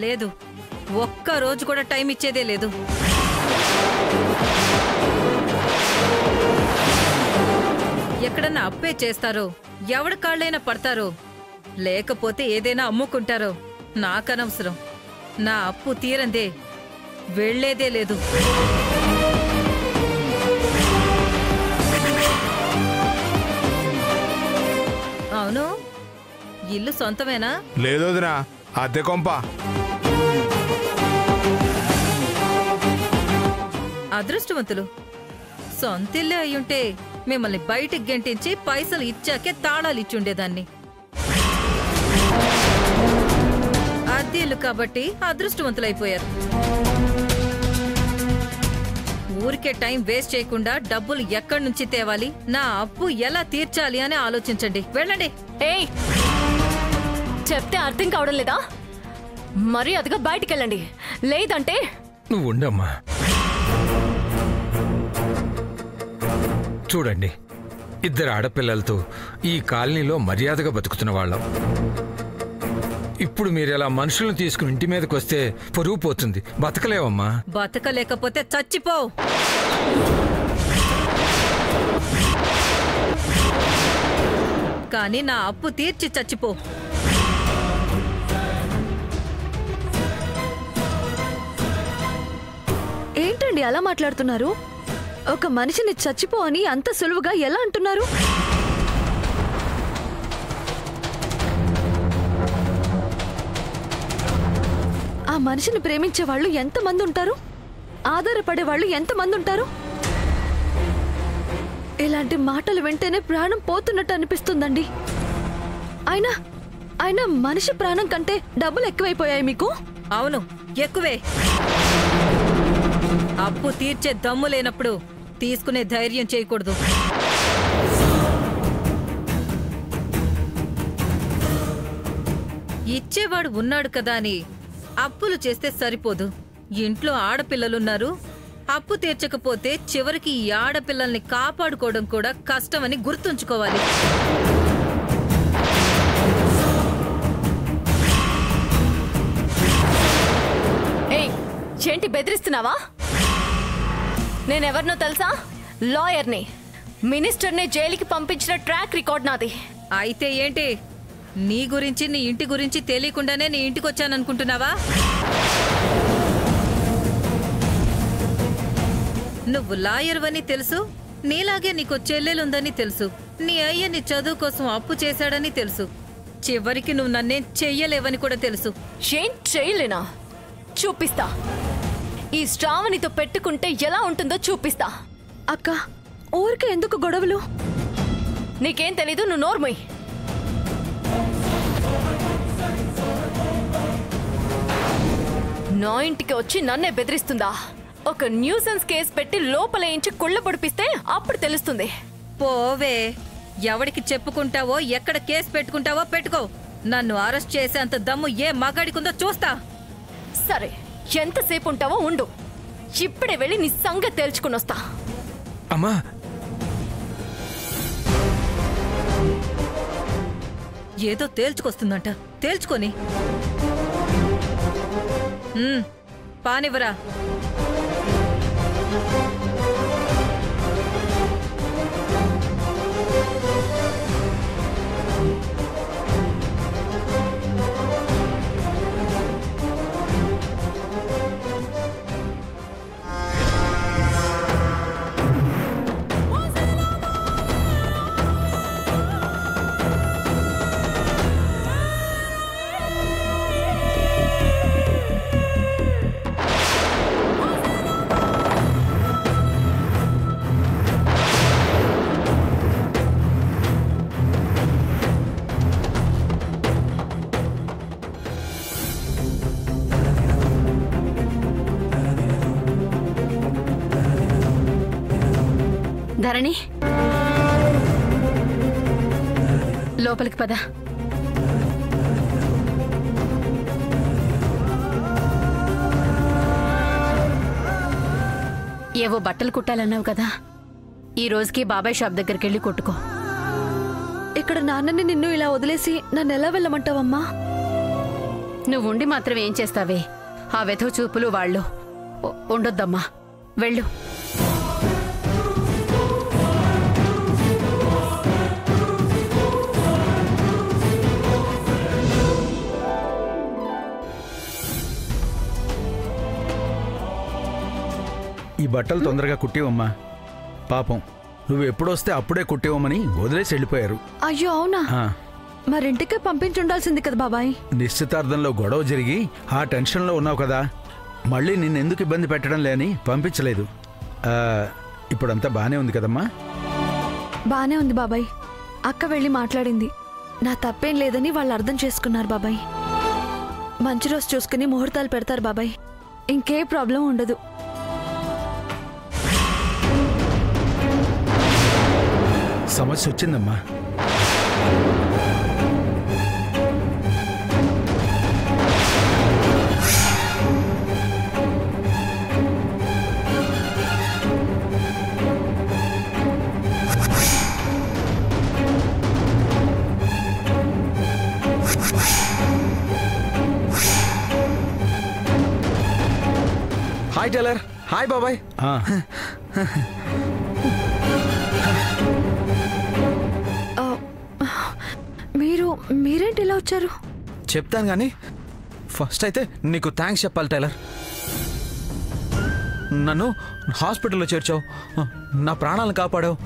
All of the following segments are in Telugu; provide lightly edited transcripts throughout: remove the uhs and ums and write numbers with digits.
లేదు, ఒక్క రోజు కూడా టైం ఇచ్చేదే లేదు. ఎక్కడన్నా అప్పే చేస్తారో, ఎవడి కాళ్ళైనా పడతారో, లేకపోతే ఏదైనా అమ్ముకుంటారో నాకనవసరం. నా అప్పు తీరందే వెళ్లేదే లేదు. అవును, ఇల్లు సొంతమేనా? లేదోదినా, అద్దె కొంప. అదృష్టవంతులు. సొంతిల్లే అయ్యుంటే మిమ్మల్ని బయటికి గెంటించి పైసలు ఇచ్చాకే తాళాలు ఇచ్చుండేదాన్ని. అద్దెలు కాబట్టి అదృష్టవంతులైపోయారు. ఊరికే టైం వేస్ట్ చేయకుండా డబ్బులు ఎక్కడి నుంచి తేవాలి, నా అప్పు ఎలా తీర్చాలి అని ఆలోచించండి. వెళ్ళండి. ఏయ్, చెప్తే అర్థం కావడం లేదా? మరి అదిగా బయటికెళ్ళండి, లేదంటే. నువ్వు ఉండమ్మా. చూడండి, ఇద్దరు ఆడపిల్లలతో ఈ కాలనీలో మర్యాదగా బతుకుతున్న వాళ్ళం. ఇప్పుడు మీరు ఇలా మనుషులను తీసుకుని ఇంటి మీదకి వస్తే పొరుగు పోతుంది. బతకలేవమ్మా. బతకలేకపోతే చచ్చిపో. కానీ నా అప్పు తీర్చి చచ్చిపో. ఏంటండి అలా మాట్లాడుతున్నారు? ఒక మనిషిని చచ్చిపో అని అంత సులువుగా ఎలా అంటున్నారు? ఆ మనిషిని ప్రేమించే వాళ్ళు ఎంతమంది ఉంటారు? ఆధారపడే వాళ్ళు ఎంతమంది ఉంటారు? ఇలాంటి మాటలు వింటేనే ప్రాణం పోతున్నట్టు అనిపిస్తుందండి. అయినా మనిషి ప్రాణం కంటే డబ్బులు ఎక్కువైపోయాయి మీకు? అవును, ఎక్కువే. అప్పు తీర్చే దమ్ము లేనప్పుడు తీసుకునే ధైర్యం చేయకూడదు. ఇచ్చేవాడు ఉన్నాడు కదా అని అప్పులు చేస్తే సరిపోదు. ఇంట్లో ఆడపిల్లలున్నారు. అప్పు తీర్చకపోతే చివరికి ఈ ఆడపిల్లల్ని కాపాడుకోవడం కూడా కష్టమని గుర్తుంచుకోవాలి. ఏయ్, ఏంటి బెదిరిస్తున్నావా? నేనెవరినో తెలుసా? లాయర్ని. మినిస్టర్ని జైలుకి పంపించిన ట్రాక్ రికార్డ్ నాది. అయితే ఏంటి, నీ గురించి నీ ఇంటి గురించి తెలియకుండానే నీ ఇంటికి వచ్చాననుకుంటున్నావా? నువ్వు లాయర్వని తెలుసు, నీలాగే నీకు చెల్లెలుందని తెలుసు, నీ అయ్య నీ చదువు కోసం అప్పు చేశాడని తెలుసు. చివరికి నువ్వు నన్నేం చెయ్యలేవని కూడా తెలుసు. ఏం చేయలేనా? చూపిస్తా. ఈ శ్రావణితో పెట్టుకుంటే ఎలా ఉంటుందో చూపిస్తా. అక్క, ఊరికే ఎందుకు గొడవలు? నీకేం తెలీదు, నువ్వు నోర్మోయ్. నా ఇంటికి వచ్చి నన్నే బెదిరిస్తుందా? ఒక న్యూసెన్స్ కేసు పెట్టి లోపలేయించి కుళ్ళ పొడిపిస్తే అప్పుడు తెలుస్తుంది. పోవే, ఎవడికి చెప్పుకుంటావో ఎక్కడ కేసు పెట్టుకుంటావో పెట్టుకో. నన్ను అరెస్ట్ చేసేంత దమ్ము ఏ మగాడికుందో చూస్తా. సరే, ఎంతసేపు ఉంటావో ఉండు. ఇప్పుడే వెళ్ళి నీ సంగతి తేల్చుకుని వస్తా. అమ్మా, ఏదో తేల్చుకొస్తుందంట, తేల్చుకొని పానివ్వరా. ధరణి, లోపలికి పద. ఏవో బట్టలు కుట్టాలన్నావు కదా, ఈ రోజుకి బాబాయ్ షాప్ దగ్గరికి వెళ్ళి కొట్టుకో. ఇక్కడ నాన్నని నిన్ను ఇలా వదిలేసి నన్ను ఎలా వెళ్ళమంటావమ్మా? నువ్వు ఉండి మాత్రం ఏం చేస్తావే? ఆ వెధవ చూపులు వాళ్ళు ఉండొద్దమ్మా, వెళ్ళు. ఈ బట్టలు తొందరగా కుట్టివమ్మా. పాపం నువ్వు ఎప్పుడొస్తే అప్పుడే కుట్టివమ్మని వదిలేసి వెళ్ళిపోయారు. అయ్యో అవునా? ఆ, మరింటికే పంపించుండాల్సింది కదా బాబాయ్. నిశ్చితార్థంలో గొడవ జరిగి ఆ టెన్షన్లో ఉన్నావు కదా, మళ్ళీ నిన్నెందుకు ఇబ్బంది పెట్టడం లేని పంపించలేదు. ఇప్పుడంతా బానే ఉంది కదమ్మా? బానే ఉంది బాబాయ్. అక్క వెళ్ళి మాట్లాడింది. నా తప్పేం లేదని వాళ్ళు అర్థం చేసుకున్నారు బాబాయ్. మంచి రోజు చూసుకుని ముహూర్తాలు పెడతారు బాబాయ్. ఇంకే ప్రాబ్లం ఉండదు. సమస్య వచ్చిందమ్మా. Hi tailor. హాయ్ బాబాయ్. మీరేంటి ఇలా వచ్చారు? చెప్తాను కానీ ఫస్ట్ అయితే నీకు థ్యాంక్స్ చెప్పాలి టైలర్. నన్ను హాస్పిటల్లో చేర్చావు, నా ప్రాణాలను కాపాడావు.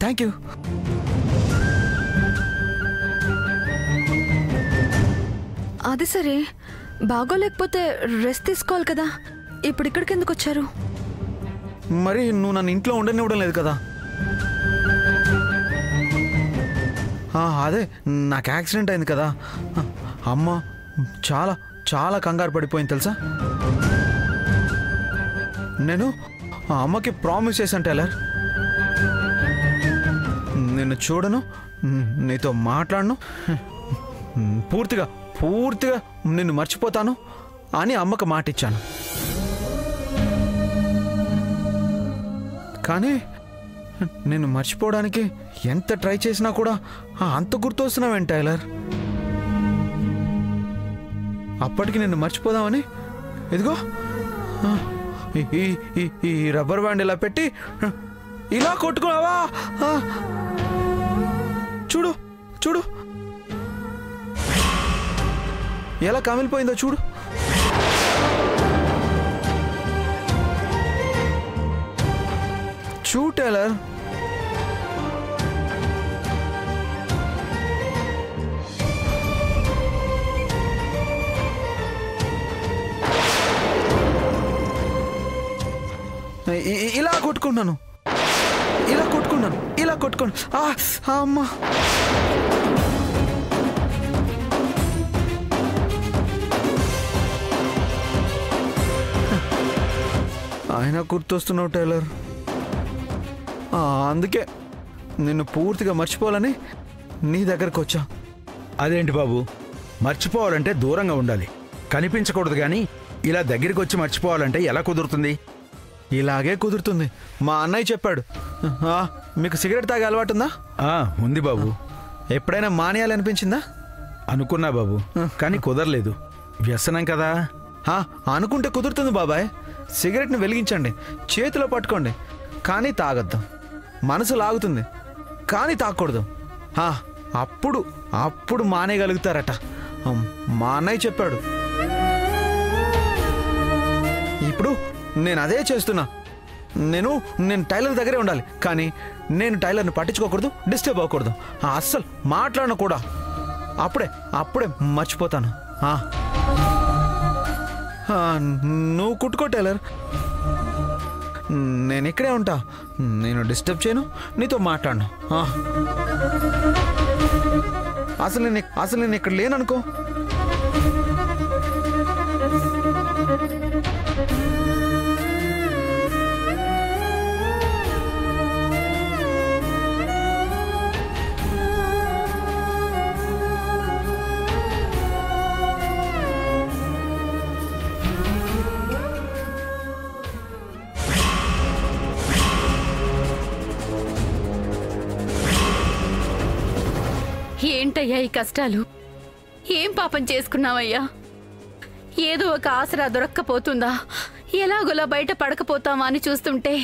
Thank you. అది సరే, బాగోలేకపోతే రెస్ట్ తీసుకోవాలి కదా. ఇప్పుడు ఇక్కడికి ఎందుకు వచ్చారు? మరి నువ్వు నన్ను ఇంట్లో ఉండనివ్వడం లేదు కదా. అదే నాకు యాక్సిడెంట్ అయింది కదా, అమ్మ చాలా చాలా కంగారు పడిపోయింది తెలుసా. నేను అమ్మకి ప్రామిస్ చేశాను టైలర్, నిన్ను చూడను, నీతో మాట్లాడను, పూర్తిగా నిన్ను మర్చిపోతాను అని అమ్మకు మాట ఇచ్చాను. కానీ నిన్ను మర్చిపోవడానికి ఎంత ట్రై చేసినా కూడా అంత గుర్తొస్తున్నావేంటి టైలర్? అప్పటికి నిన్ను మర్చిపోదామని ఇదిగో ఈ రబ్బర్ బ్యాండ్ ఇలా పెట్టి ఇలా కొట్టుకున్నావా? చూడు చూడు ఎలా కమిలిపోయిందో చూడు. చూడు టైలర్. ఇలా కొట్టుకున్నాను. అమ్మా ఆయన గుర్తొస్తున్నావు టైలర్. అందుకే నిన్ను పూర్తిగా మర్చిపోవాలని నీ దగ్గరకు వచ్చా. అదేంటి బాబు, మర్చిపోవాలంటే దూరంగా ఉండాలి, కనిపించకూడదు. కానీ ఇలా దగ్గరికి వచ్చి మర్చిపోవాలంటే ఎలా కుదురుతుంది? ఇలాగే కుదురుతుంది. మా అన్నయ్య చెప్పాడు. మీకు సిగరెట్ తాగే అలవాటు ఉందా? ఉంది బాబు. ఎప్పుడైనా మానేయాలనిపించిందా? అనుకున్నా బాబు, కానీ కుదరలేదు. వ్యసనం కదా. అనుకుంటే కుదురుతుంది బాబాయ్. సిగరెట్ని వెలిగించండి, చేతిలో పట్టుకోండి, కానీ తాగొద్దు. మనసు లాగుతుంది కానీ తాగకూడదు. అప్పుడు మానేయగలుగుతారట. మా అన్నయ్య చెప్పాడు. ఇప్పుడు నేను అదే చేస్తున్నా. నేను టైలర్ దగ్గరే ఉండాలి, కానీ నేను టైలర్ని పట్టించుకోకూడదు, డిస్టర్బ్ అవ్వకూడదు, అస్సలు మాట్లాడను కూడా. అప్పుడే మర్చిపోతాను. నువ్వు కుట్టుకో టైలర్, నేను ఇక్కడే ఉంటా. నేను డిస్టర్బ్ చేయను, నీతో మాట్లాడను. అసలు నేను ఇక్కడ లేననుకో. ఏంటయ్యా ఈ కష్టాలు? ఏం పాపం చేసుకున్నావయ్యా? ఏదో ఒక ఆసరా దొరక్కపోతుందా, ఎలాగోలా బయట పడకపోతామా అని చూస్తుంటే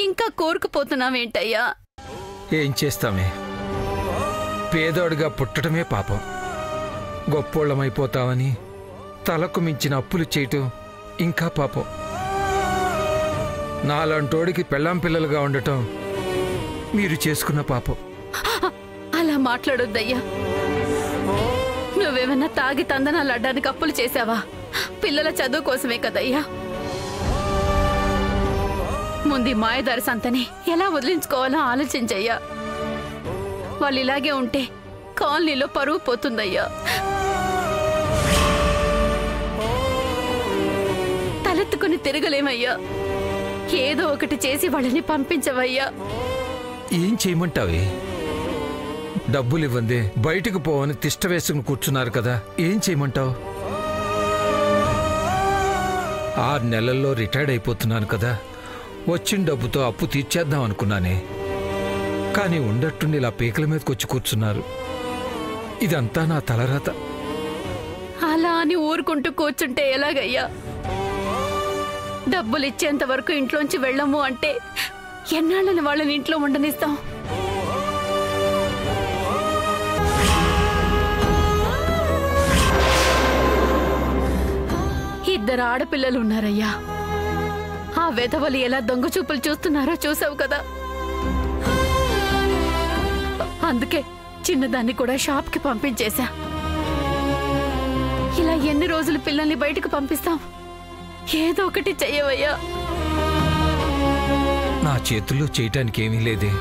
ఇంకా కోరుకుపోతున్నావేంటయ్యా? ఏం చేస్తామే, పేదోడిగా పుట్టడమే పాపం. గొప్పోళ్ళమైపోతామని తలకు మించిన అప్పులు చేయటం ఇంకా పాపం. నాలాంటోడికి పెళ్ళాం పిల్లలుగా ఉండటం మీరు చేసుకున్న పాపం. అలా మాట్లాడొద్దయ్యా. నువ్వేమన్నా తాగి తందనాలు అడ్డానికి అప్పులు చేశావా? పిల్లల చదువు కోసమే కదయ్యా. ముందు మాయదారి సంతని ఎలా వదిలించుకోవాలో ఆలోచించయ్యా. వాళ్ళు ఇలాగే ఉంటే కాలనీలో పరువు పోతుందయ్యా. తలెత్తుకుని తిరగలేమయ్యా. ఏదో ఒకటి చేసి వాళ్ళని పంపించవయ్యా. ఏం చేయమంటావే? డబ్బులు ఇవ్వందే బయటకు పోవని తిష్ట వేసుకుని కూర్చున్నారు కదా, ఏం చేయమంటావు? 6 నెలల్లో రిటైర్డ్ అయిపోతున్నాను కదా, వచ్చిన డబ్బుతో అప్పు తీర్చేద్దాం అనుకున్నానే. కానీ ఉండట్టుండి ఇలా పీకల మీదకి వచ్చి కూర్చున్నారు. ఇదంతా నా తలరాత. అలా అని ఊరుకుంటూ కూర్చుంటే ఎలాగయ్యా? డబ్బులు ఇచ్చేంత వరకు ఇంట్లోంచి వెళ్ళము అంటే ఎన్నాళ్ళని వాళ్ళని ఇంట్లో ఉండనిస్తాం? ఇద్దరు ఆడపిల్లలు ఉన్నారయ్యా. ఆ వెధవలు ఎలా దొంగ చూపులు చూస్తున్నారో చూసావు కదా. అందుకే చిన్నదాన్ని కూడా షాప్కి పంపించేశా. ఇలా ఎన్ని రోజులు పిల్లల్ని బయటకు పంపిస్తాం? ఏదో ఒకటి చెయ్యవయ్యా. నా చేతుల్లో చేయటానికి ఏమీ లేదే.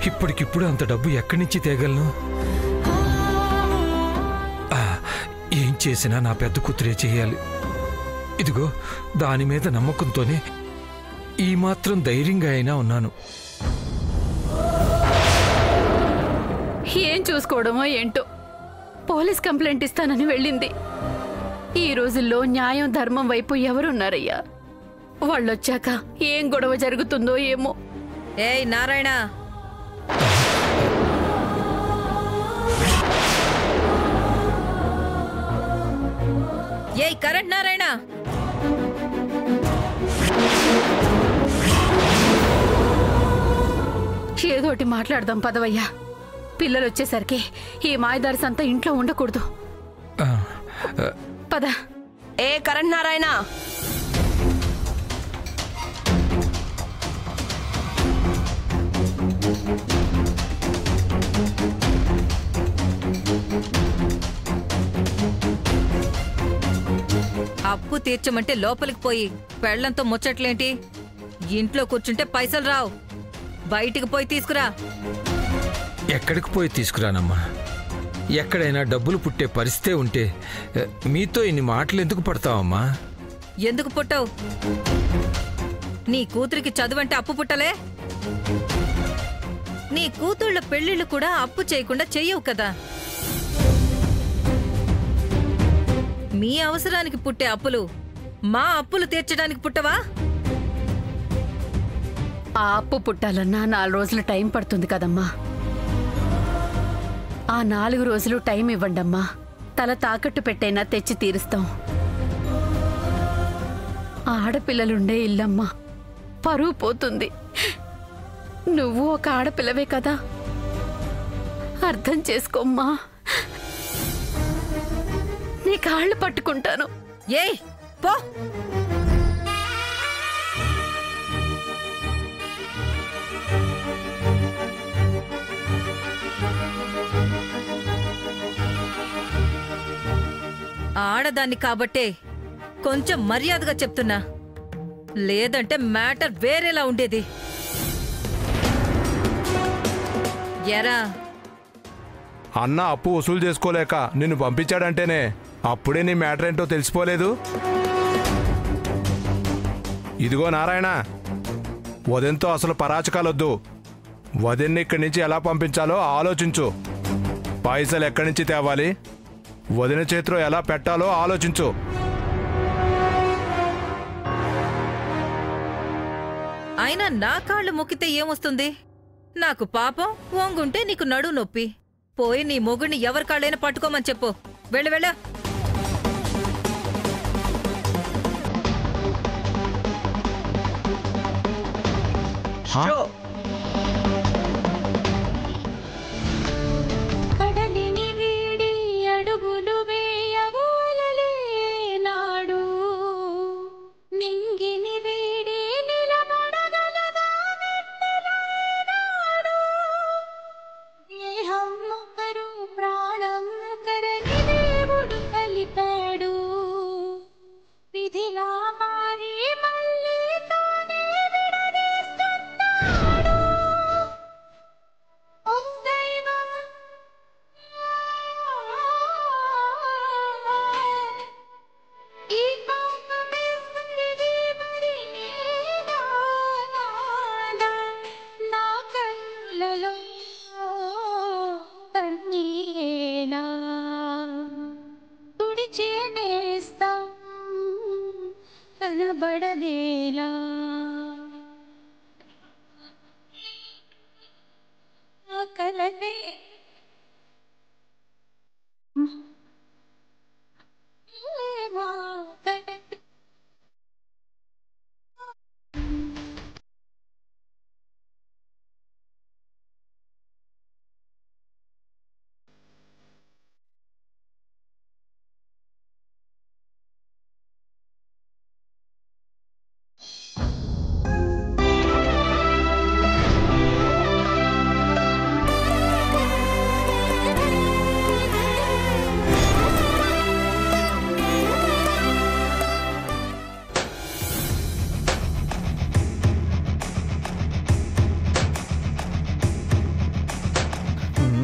ఇప్పటికిప్పుడు అంత డబ్బు ఎక్కడి నుంచి తేగలను? ఏం చేసినా నా పెద్ద కూతురే చేయాలి. ఇదిగో దాని మీద నమ్మకంతోనే ఈ మాత్రం ధైర్యంగా అయినా ఉన్నాను. ఏం చూసుకోవడమో ఏంటో, పోలీస్ కంప్లైంట్ ఇస్తానని వెళ్ళింది. ఈ రోజుల్లో న్యాయం ధర్మం వైపు ఎవరున్నారయ్యా? వాళ్ళొచ్చాక ఏం గొడవ జరుగుతుందో ఏమో. ఏయ్ నారాయణ, ఏయ్ కరెంట్ నారాయణ, ఏదోటి మాట్లాడదాం పదవయ్యా. పిల్లలు వచ్చేసరికి ఈ మాయదారి సంత ఇంట్లో ఉండకూడదు. పద. ఏ కరెంట్ నారాయణ, అప్పు తీర్చమంటే లోపలికి పోయి పెళ్లంతో ముచ్చట్లేంటి? ఇంట్లో కూర్చుంటే పైసలు రావు. బయటికి పోయి తీసుకురా. ఎక్కడికి పోయి తీసుకురానమ్మా? ఎక్కడైనా డబ్బులు పుట్టే పరిస్థితే ఉంటే మీతో ఇన్ని మాటలు ఎందుకు పడతావమ్మా? ఎందుకు పుట్టవు? నీ కూతురికి చదువంటే అప్పు పుట్టలే? నీ కూతుళ్ళ పెళ్లిళ్ళు కూడా అప్పు చేయకుండా చెయ్యవు కదా. మీ అవసరానికి పుట్టే అప్పులు మా అప్పులు తీర్చడానికి పుట్టవా? ఆ అప్పు పుట్టాలన్నా 4 రోజులు టైం పడుతుంది కదమ్మా. ఆ 4 రోజులు టైం ఇవ్వండమ్మా. తల తాకట్టు పెట్టైనా తెచ్చి తీరుస్తాం. ఆడపిల్లలుండే ఇల్లమ్మా, పరువు పోతుంది. నువ్వు ఒక ఆడపిల్లవే కదా, అర్థం చేసుకోమ్మా. నీ కాళ్ళు పట్టుకుంటాను. ఏయ్ పో. ఆడదాన్ని కాబట్టే కొంచెం మర్యాదగా చెప్తున్నా, లేదంటే మ్యాటర్ వేరేలా ఉండేది. ఎరా అన్న అప్పు వసూలు చేసుకోలేక నిన్ను పంపించాడంటేనే అప్పుడే నీ మ్యాటర్ ఏంటో తెలిసిపోలేదు. ఇదిగో నారాయణ, వదెంతో అసలు పరాచకాలొద్దు. వదిన్ని ఇక్కడి నుంచి ఎలా పంపించాలో ఆలోచించు. పైసలు ఎక్కడి నుంచి తేవాలి, వదిన చేతిలో ఎలా పెట్టాలో ఆలోచించు. అయినా నా కాళ్ళు మొక్కితే ఏమొస్తుంది? నాకు పాపం, వంగుంటే నీకు నడు నొప్పి. పోయి నీ మొగుడిని ఎవరి కాళ్ళైనా పట్టుకోమని చెప్పు. వెళ్ళు వెళ్ళ. కడలిని వీడి అడుగులు వేయగలలేనాడు, నింగిని వీడి నిలబడగలదా వెన్నెలనాడు. దేహం ఒకరు ప్రాణం ఒకరని దేవుడు కలిపాడు, విధిలా మారి మళ్ళీ తానే విడదీస్తున్నాడు. ఓ దైవం, ఈ పాపమెవ్వరిది మరి నేనా నాదా? నా కళ్ళలో కన్నీరేనా తుడిచే నేస్తం కనబడదేలా? నా కలనే లేవా కనకు.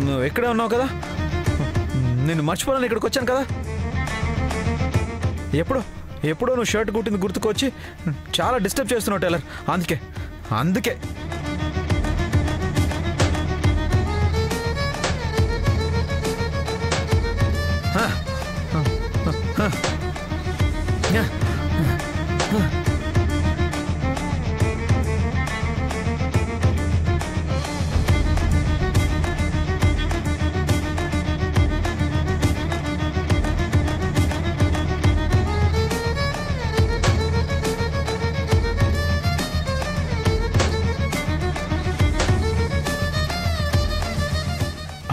నువ్వు ఎక్కడే ఉన్నావు కదా, నేను మర్చిపోవాలని ఇక్కడికి వచ్చాను కదా. ఎప్పుడో నువ్వు షర్ట్ కుట్టింది గుర్తుకొచ్చి చాలా డిస్టర్బ్ చేస్తున్నావు టైలర్. అందుకే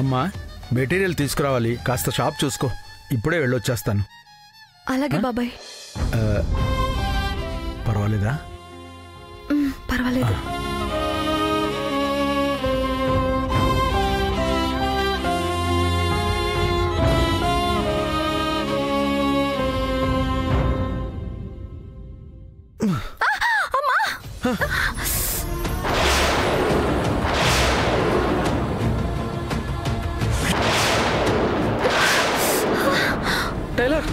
అమ్మా, మెటీరియల్ తీసుకురావాలి, కాస్త షాప్ చూసుకో. ఇప్పుడే వెళ్ళొచ్చేస్తాను. అలాగే బాబాయ్. పర్వాలేదా? పర్వాలేదు. టైలర్,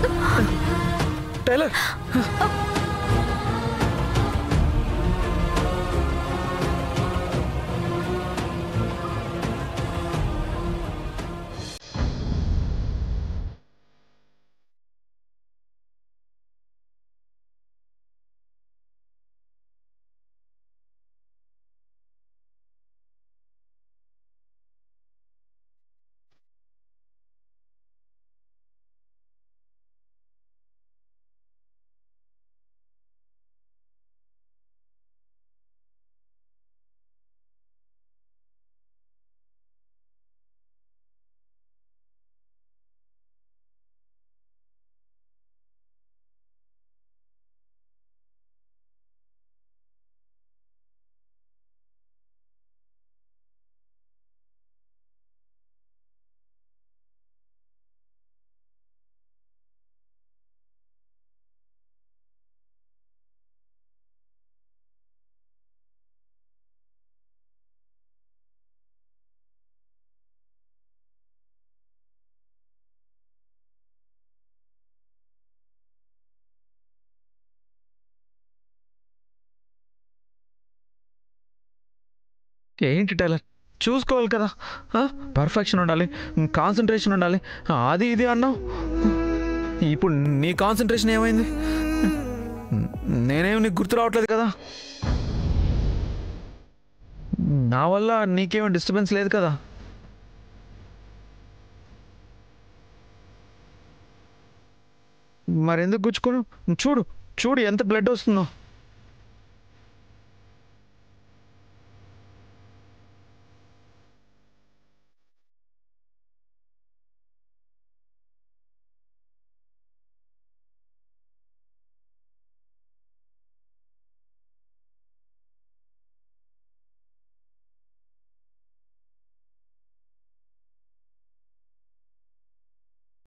ఏంటి టైలర్, చూసుకోవాలి కదా, పర్ఫెక్షన్ ఉండాలి, కాన్సన్ట్రేషన్ ఉండాలి, అది ఇది అన్నావు. ఇప్పుడు నీ కాన్సన్ట్రేషన్ ఏమైంది? నేనేమి నీకు గుర్తు రావట్లేదు కదా. నా వల్ల నీకేమీ డిస్టర్బెన్స్ లేదు కదా. మరెందుకు గుచ్చుకోను? చూడు చూడు ఎంత బ్లడ్ వస్తుందో.